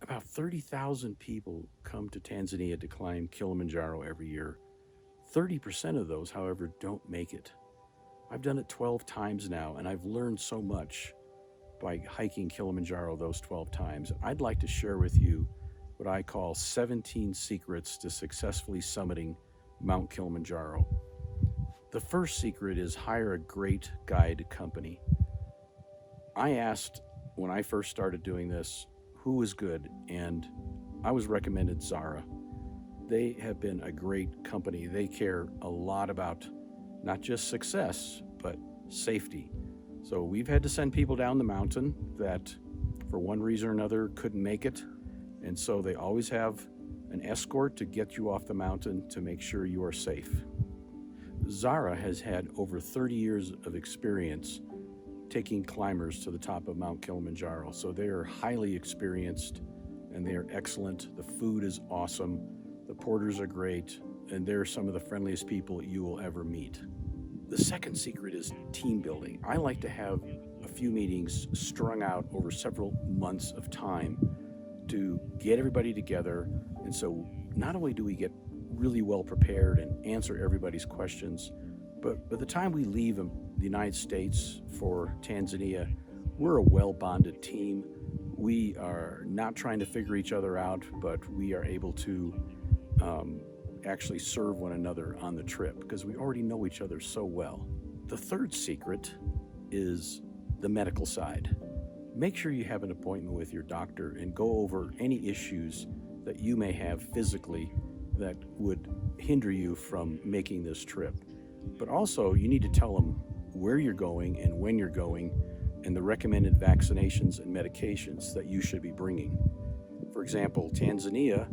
About 30,000 people come to Tanzania to climb Kilimanjaro every year. 30% of those, however, don't make it. I've done it 12 times now, and I've learned so much by hiking Kilimanjaro those 12 times. I'd like to share with you what I call 17 secrets to successfully summiting Mount Kilimanjaro. The first secret is hire a great guide company. I asked when I first started doing this who was good, and I was recommended Zara. They have been a great company. They care a lot about not just success, but safety. So we've had to send people down the mountain that, for one reason or another, couldn't make it. And so they always have an escort to get you off the mountain to make sure you are safe. Zara has had over 30 years of experience taking climbers to the top of Mount Kilimanjaro. So they are highly experienced and they are excellent. The food is awesome. The porters are great, and they're some of the friendliest people you will ever meet. The second secret is team building. I like to have a few meetings strung out over several months of time to get everybody together. And so not only do we get really well prepared and answer everybody's questions, but by the time we leave the United States for Tanzania, we're a well-bonded team. We are not trying to figure each other out, but we are able to actually serve one another on the trip because we already know each other so well. The third secret is the medical side. Make sure you have an appointment with your doctor and go over any issues that you may have physically that would hinder you from making this trip. But also, you need to tell them where you're going and when you're going and the recommended vaccinations and medications that you should be bringing. For example, Tanzania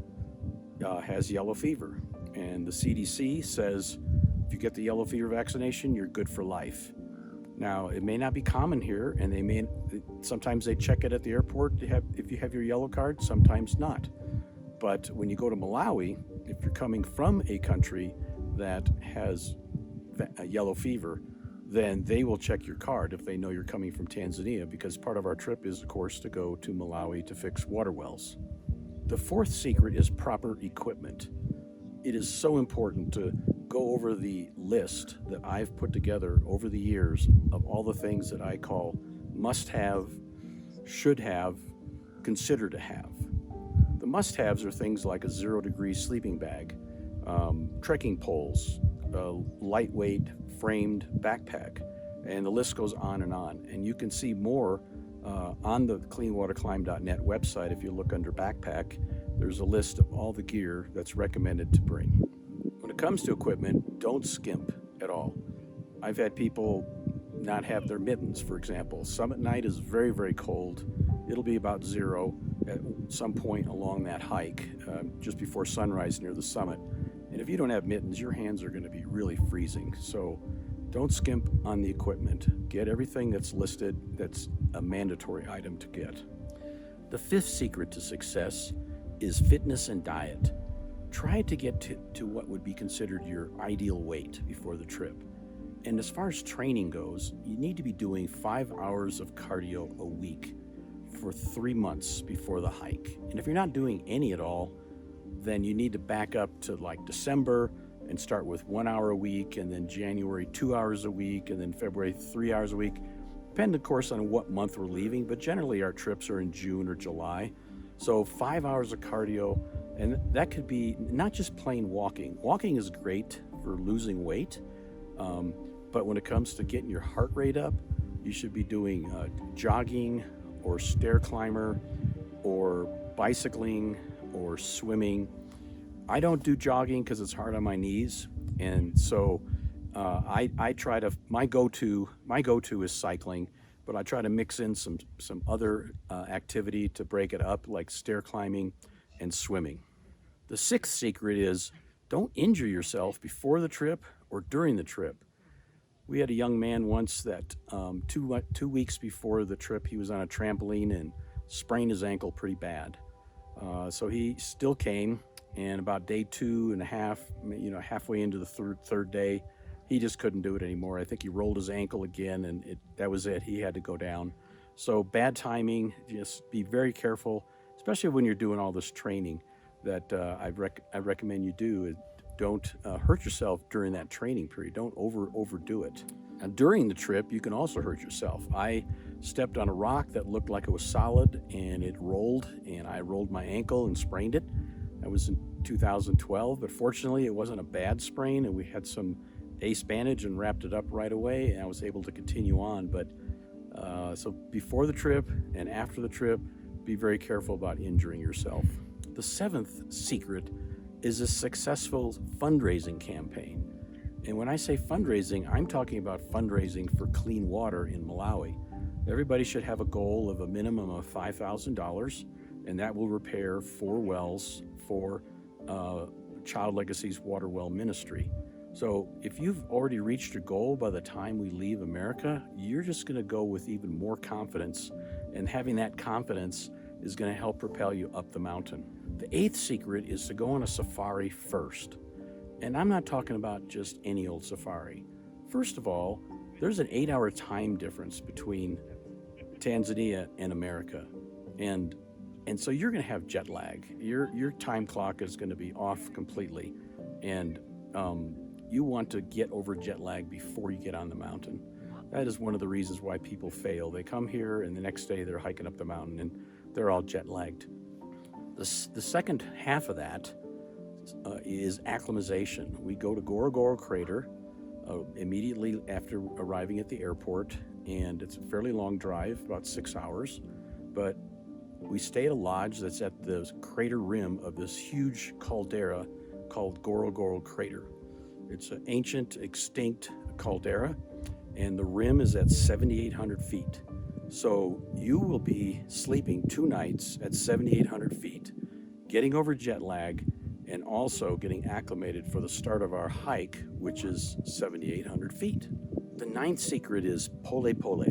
has yellow fever, and the CDC says if you get the yellow fever vaccination, you're good for life. Now, it may not be common here, and sometimes they check it at the airport if you have your yellow card, sometimes not. But when you go to Malawi, if you're coming from a country that has a yellow fever, then they will check your card if they know you're coming from Tanzania, because part of our trip is, of course, to go to Malawi to fix water wells. The fourth secret is proper equipment. It is so important to go over the list that I've put together over the years of all the things that I call must have, should have, consider to have. The must haves are things like a 0-degree sleeping bag, trekking poles, a lightweight framed backpack, and the list goes on. And you can see more on the cleanwaterclimb.net website. If you look under backpack, there's a list of all the gear that's recommended to bring. When it comes to equipment, don't skimp at all. I've had people not have their mittens, for example. Summit night is very, very cold. It'll be about 0 at some point along that hike, just before sunrise near the summit. And if you don't have mittens, your hands are going to be really freezing. So don't skimp on the equipment. Get everything that's listed that's a mandatory item to get. The fifth secret to success is fitness and diet. Try to get to what would be considered your ideal weight before the trip. And as far as training goes, you need to be doing 5 hours of cardio a week for 3 months before the hike. And if you're not doing any at all, then you need to back up to like December and start with 1 hour a week, and then January 2 hours a week, and then February 3 hours a week. Depending, of course, on what month we're leaving, but generally our trips are in June or July. So 5 hours of cardio, and that could be not just plain walking. Walking is great for losing weight, but when it comes to getting your heart rate up, you should be doing jogging or stair climber or bicycling or swimming. I don't do jogging because it's hard on my knees, and so I try to my go-to is cycling, but I try to mix in some other activity to break it up, like stair climbing and swimming. The sixth secret is don't injure yourself before the trip or during the trip. We had a young man once that 2 weeks before the trip, he was on a trampoline and sprained his ankle pretty bad. So he still came, and about day 2.5, halfway into the third day, he just couldn't do it anymore. I think he rolled his ankle again, and that was it. He had to go down. So bad timing. Just be very careful, especially when you're doing all this training that I recommend you do. Don't hurt yourself during that training period. Don't overdo it. And during the trip, you can also hurt yourself. I stepped on a rock that looked like it was solid, and it rolled, and I rolled my ankle and sprained it. That was in 2012, but fortunately it wasn't a bad sprain, and we had some ace bandage and wrapped it up right away, and I was able to continue on. But so before the trip and after the trip, be very careful about injuring yourself. The seventh secret is a successful fundraising campaign. And when I say fundraising, I'm talking about fundraising for clean water in Malawi. Everybody should have a goal of a minimum of $5,000, and that will repair 4 wells for Child Legacy's Water Well Ministry. So if you've already reached your goal by the time we leave America, you're just going to go with even more confidence, and having that confidence is going to help propel you up the mountain. The eighth secret is to go on a safari first. And I'm not talking about just any old safari. First of all, there's an 8-hour time difference between Tanzania and America. And so you're going to have jet lag. Your time clock is going to be off completely. And you want to get over jet lag before you get on the mountain. That is one of the reasons why people fail. They come here and the next day they're hiking up the mountain and they're all jet lagged. The second half of that is acclimatization. We go to Gorogoro Crater immediately after arriving at the airport, and it's a fairly long drive, about 6 hours, but we stay at a lodge that's at the crater rim of this huge caldera called Gorogoro Crater. It's an ancient, extinct caldera, and the rim is at 7,800 feet. So you will be sleeping 2 nights at 7,800 feet, getting over jet lag, and also getting acclimated for the start of our hike, which is 7,800 feet. The ninth secret is pole pole.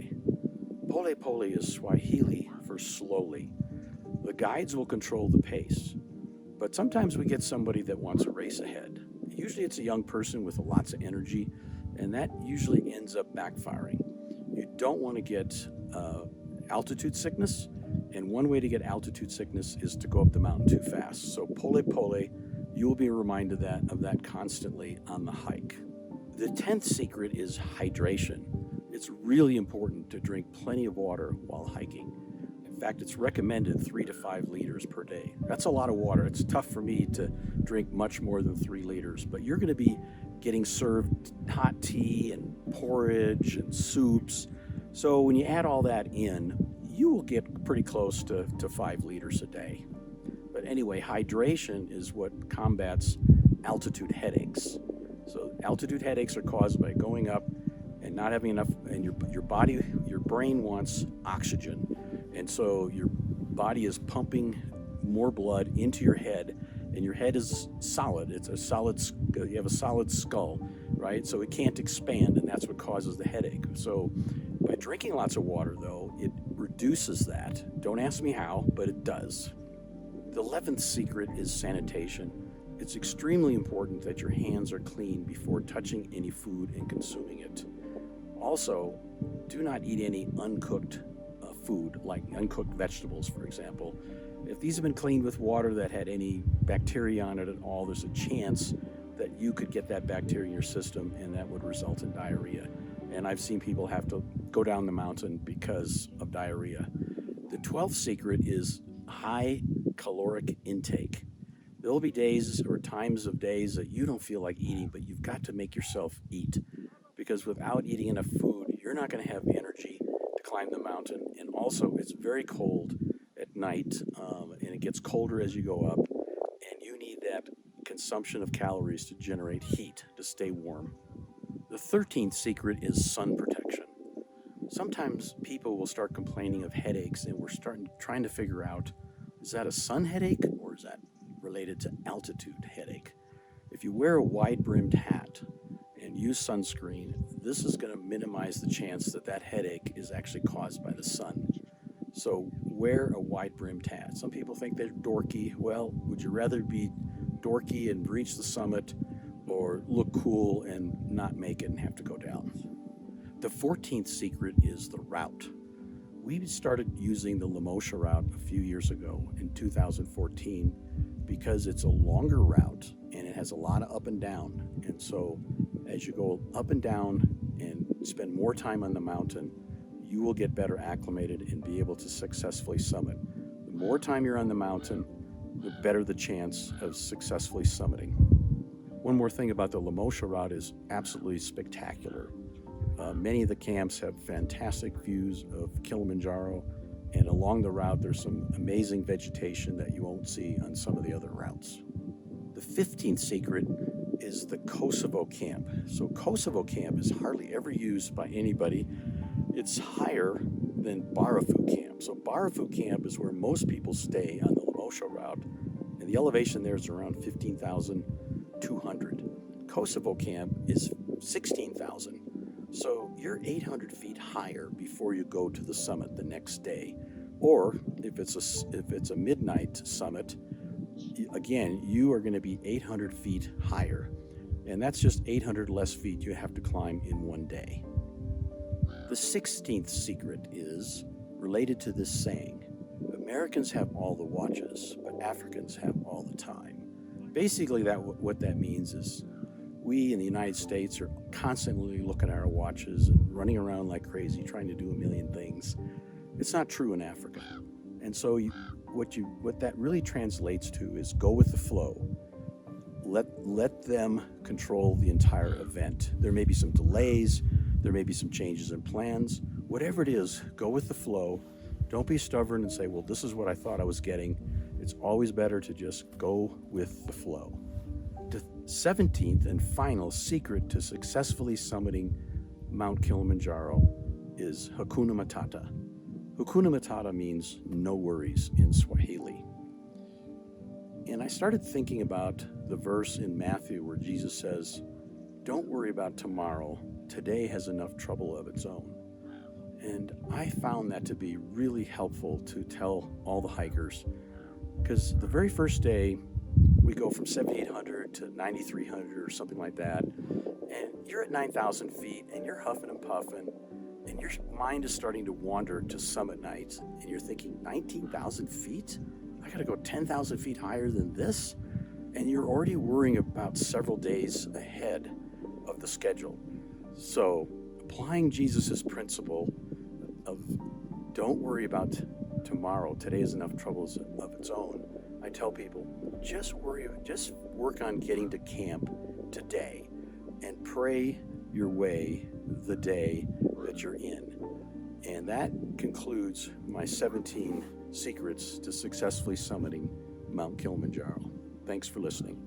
Pole pole is Swahili for slowly. The guides will control the pace, but sometimes we get somebody that wants a race ahead. Usually it's a young person with lots of energy, and that usually ends up backfiring. You don't want to get altitude sickness, and one way to get altitude sickness is to go up the mountain too fast. So pole pole, you will be reminded of that constantly on the hike. The 10th secret is hydration. It's really important to drink plenty of water while hiking. In fact, it's recommended 3 to 5 liters per day. That's a lot of water. It's tough for me to drink much more than 3 liters, but you're going to be getting served hot tea and porridge and soups. So when you add all that in, you will get pretty close to 5 liters a day. But anyway, hydration is what combats altitude headaches. So altitude headaches are caused by going up and not having enough, and your brain wants oxygen. And so your body is pumping more blood into your head, and your head is solid. You have a solid skull, right? So it can't expand, and that's what causes the headache. So by drinking lots of water, though, it reduces that. Don't ask me how, but it does. The 11th secret is sanitation. It's extremely important that your hands are clean before touching any food and consuming it. Also, do not eat any uncooked food, like uncooked vegetables, for example. If these have been cleaned with water that had any bacteria on it at all, there's a chance that you could get that bacteria in your system, and that would result in diarrhea. And I've seen people have to go down the mountain because of diarrhea. The 12th secret is high caloric intake. There'll be days or times of days that you don't feel like eating, but you've got to make yourself eat, because without eating enough food, you're not going to have energy to climb the mountain. And also, it's very cold at night, and it gets colder as you go up, and you need that consumption of calories to generate heat to stay warm. The 13th secret is sun protection. Sometimes people will start complaining of headaches, and we're trying to figure out, is that a sun headache or is that related to altitude headache? If you wear a wide-brimmed hat and use sunscreen, this is going to minimize the chance that headache is actually caused by the sun. So wear a wide-brimmed hat. Some people think they're dorky. Well, would you rather be dorky and reach the summit, or look cool and not make it and have to go down? The 14th secret is the route. We started using the Lemosho Route a few years ago in 2014 because it's a longer route and it has a lot of up and down. And so as you go up and down and spend more time on the mountain, you will get better acclimated and be able to successfully summit. The more time you're on the mountain, the better the chance of successfully summiting. One more thing about the Lemosho Route is absolutely spectacular. Many of the camps have fantastic views of Kilimanjaro, and along the route there's some amazing vegetation that you won't see on some of the other routes. The 15th secret is the Kosovo Camp. So Kosovo Camp is hardly ever used by anybody. It's higher than Barafu Camp. So Barafu Camp is where most people stay on the Lemosho Route, and the elevation there is around 15,200. Kosovo Camp is 16,000. So you're 800 feet higher before you go to the summit the next day. Or if it's a midnight summit, again, you are going to be 800 feet higher. And that's just 800 less feet you have to climb in one day. The 16th secret is related to this saying: Americans have all the watches, but Africans have all the time. Basically, what that means is we in the United States are constantly looking at our watches and running around like crazy trying to do a million things. It's not true in Africa. And so what that really translates to is go with the flow. Let them control the entire event. There may be some delays, there may be some changes in plans. Whatever it is, go with the flow. Don't be stubborn and say, well, this is what I thought I was getting. It's always better to just go with the flow. The 17th and final secret to successfully summiting Mount Kilimanjaro is Hakuna Matata. Hakuna Matata means no worries in Swahili. And I started thinking about the verse in Matthew where Jesus says, don't worry about tomorrow. Today has enough trouble of its own. And I found that to be really helpful to tell all the hikers, because the very first day we go from 7,800 to 9,300 or something like that, and you're at 9,000 feet and you're huffing and puffing, and your mind is starting to wander to summit night, and you're thinking, 19,000 feet? I gotta go 10,000 feet higher than this? And you're already worrying about several days ahead of the schedule. So applying Jesus's principle of don't worry about tomorrow, today has enough troubles of its own, I tell people, just work on getting to camp today and pray your way the day that you're in. And that concludes my 17 secrets to successfully summiting Mount Kilimanjaro. Thanks for listening.